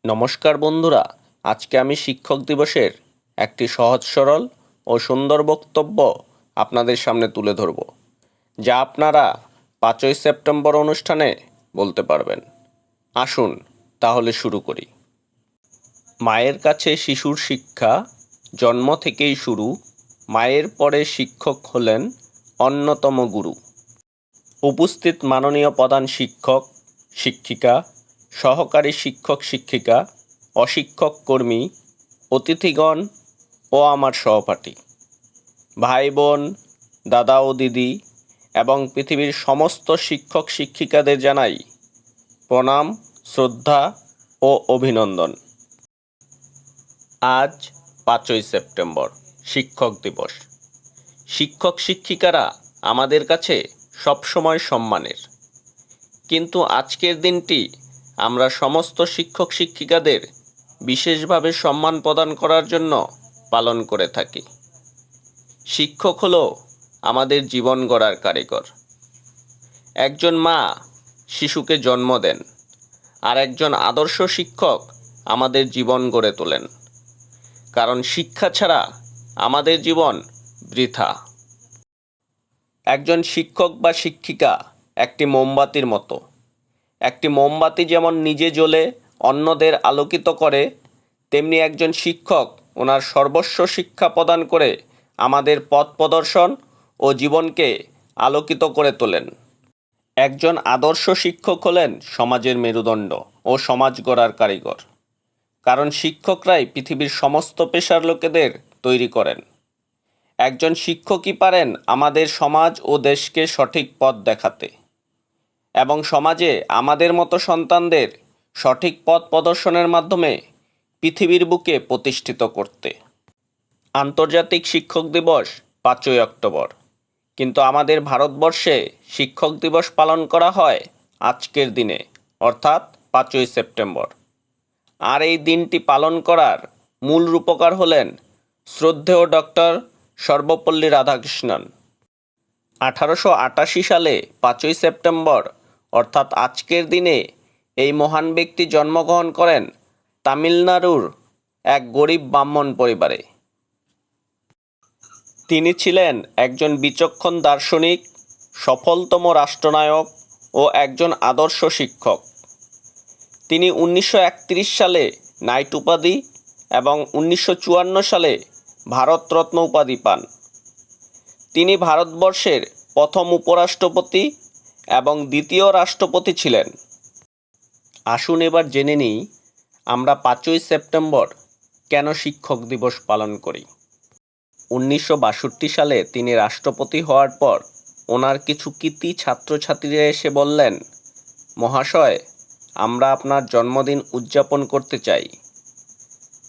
নমস্কার বন্ধুরা, আজকে আমি শিক্ষক দিবসের একটি সহজ সরল ও সুন্দর বক্তব্য আপনাদের সামনে তুলে ধরব, যা আপনারা 5ই সেপ্টেম্বর অনুষ্ঠানে বলতে পারবেন। আসুন তাহলে শুরু করি। মায়ের কাছে শিশুর শিক্ষা জন্ম থেকেই শুরু, মায়ের পরে শিক্ষক হলেন অন্যতম গুরু। উপস্থিত মাননীয় প্রধান শিক্ষক শিক্ষিকা, সহকারী শিক্ষক শিক্ষিকা, অশিক্ষক কর্মী, অতিথিগণ ও আমার সহপাঠী, ভাই বোন, দাদা ও দিদি এবং পৃথিবীর সমস্ত শিক্ষক শিক্ষিকাদের জানাই প্রণাম, শ্রদ্ধা ও অভিনন্দন। আজ 5ই সেপ্টেম্বর, শিক্ষক দিবস। শিক্ষক শিক্ষিকারা আমাদের কাছে সবসময় সম্মানের, কিন্তু আজকের দিনটি আমরা সমস্ত শিক্ষক শিক্ষিকাদের বিশেষভাবে সম্মান প্রদান করার জন্য পালন করে থাকি। শিক্ষক হলো আমাদের জীবন গড়ার কারিগর। একজন মা শিশুকে জন্ম দেন, আর একজন আদর্শ শিক্ষক আমাদের জীবন গড়ে তোলেন। কারণ শিক্ষা ছাড়া আমাদের জীবন বৃথা। একজন শিক্ষক বা শিক্ষিকা একটি মোমবাতির মতো। একটি মোমবাতি যেমন নিজে জ্বলে অন্যদের আলোকিত করে, তেমনি একজন শিক্ষক ওনার সর্বস্ব শিক্ষা প্রদান করে আমাদের পথ প্রদর্শন ও জীবনকে আলোকিত করে তোলেন। একজন আদর্শ শিক্ষক হলেন সমাজের মেরুদণ্ড ও সমাজ গড়ার কারিগর। কারণ শিক্ষকরাই পৃথিবীর সমস্ত পেশার লোকেদের তৈরি করেন। একজন শিক্ষকই পারেন আমাদের সমাজ ও দেশকে সঠিক পথ দেখাতে এবং সমাজে আমাদের মতো সন্তানদের সঠিক পথ প্রদর্শনের মাধ্যমে পৃথিবীর বুকে প্রতিষ্ঠিত করতে। আন্তর্জাতিক শিক্ষক দিবস 5ই অক্টোবর, কিন্তু আমাদের ভারতবর্ষে শিক্ষক দিবস পালন করা হয় আজকের দিনে, অর্থাৎ 5ই সেপ্টেম্বর। আর এই দিনটি পালন করার মূল রূপকার হলেন শ্রদ্ধেয় ডক্টর সর্বপল্লী রাধাকৃষ্ণন। 1888 সালে 5ই সেপ্টেম্বর, অর্থাৎ আজকের দিনে এই মহান ব্যক্তি জন্মগ্রহণ করেন তামিলনাড়ুর এক গরিব ব্রাহ্মণ পরিবারে। তিনি ছিলেন একজন বিচক্ষণ দার্শনিক, সফলতম রাষ্ট্রনায়ক ও একজন আদর্শ শিক্ষক। তিনি 1931 সালে নাইট উপাধি এবং 1954 সালে ভারতরত্ন উপাধি পান। তিনি ভারতবর্ষের প্রথম উপরাষ্ট্রপতি এবং দ্বিতীয় রাষ্ট্রপতি ছিলেন। আসুন এবার জেনে নিই আমরা 5ই সেপ্টেম্বর কেন শিক্ষক দিবস পালন করি। 1962 সালে তিনি রাষ্ট্রপতি হওয়ার পর ওনার কিছু কৃতী ছাত্রছাত্রীরা এসে বললেন, মহাশয়, আমরা আপনার জন্মদিন উদযাপন করতে চাই।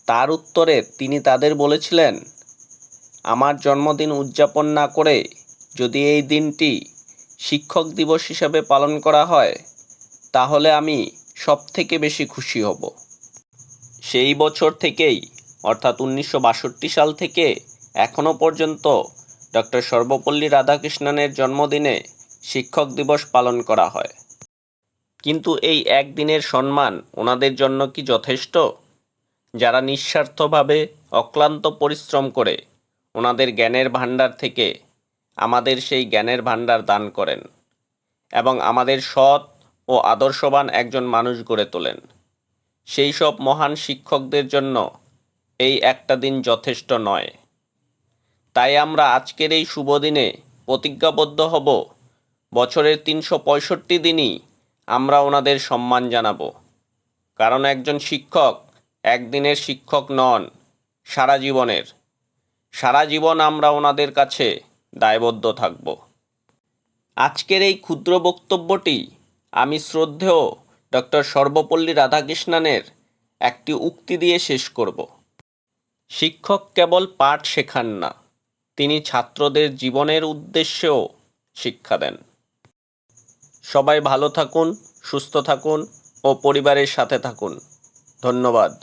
তার উত্তরে তিনি তাদের বলেছিলেন, আমার জন্মদিন উদযাপন না করে যদি এই দিনটি শিক্ষক দিবস হিসাবে পালন করা হয়, তাহলে আমি সবথেকে বেশি খুশি হব। সেই বছর থেকেই, অর্থাৎ 1962 সাল থেকে এখনও পর্যন্ত ডক্টর সর্বপল্লী রাধাকৃষ্ণনের জন্মদিনে শিক্ষক দিবস পালন করা হয়। কিন্তু এই একদিনের সম্মান ওনাদের জন্য কি যথেষ্ট? যারা নিঃস্বার্থভাবে অক্লান্ত পরিশ্রম করে ওনাদের জ্ঞানের ভাণ্ডার থেকে আমাদের সেই জ্ঞানের ভাণ্ডার দান করেন এবং আমাদের সৎ ও আদর্শবান একজন মানুষ গড়ে তোলেন, সেই সব মহান শিক্ষকদের জন্য এই একটা দিন যথেষ্ট নয়। তাই আমরা আজকের এই শুভ দিনে প্রতিজ্ঞাবদ্ধ হব, বছরের 365 দিনই আমরা ওনাদের সম্মান জানাব। কারণ একজন শিক্ষক একদিনের শিক্ষক নন, সারা জীবনের। সারা জীবন আমরা ওনাদের কাছে দায়বদ্ধ থাকব। আজকের এই ক্ষুদ্র বক্তব্যটি আমি শ্রদ্ধেয় ডক্টর সর্বপল্লী রাধাকৃষ্ণনের একটি উক্তি দিয়ে শেষ করব। শিক্ষক কেবল পাঠ শেখান না, তিনি ছাত্রদের জীবনের উদ্দেশ্যেও শিক্ষা দেন। সবাই ভালো থাকুন, সুস্থ থাকুন ও পরিবারের সাথে থাকুন। ধন্যবাদ।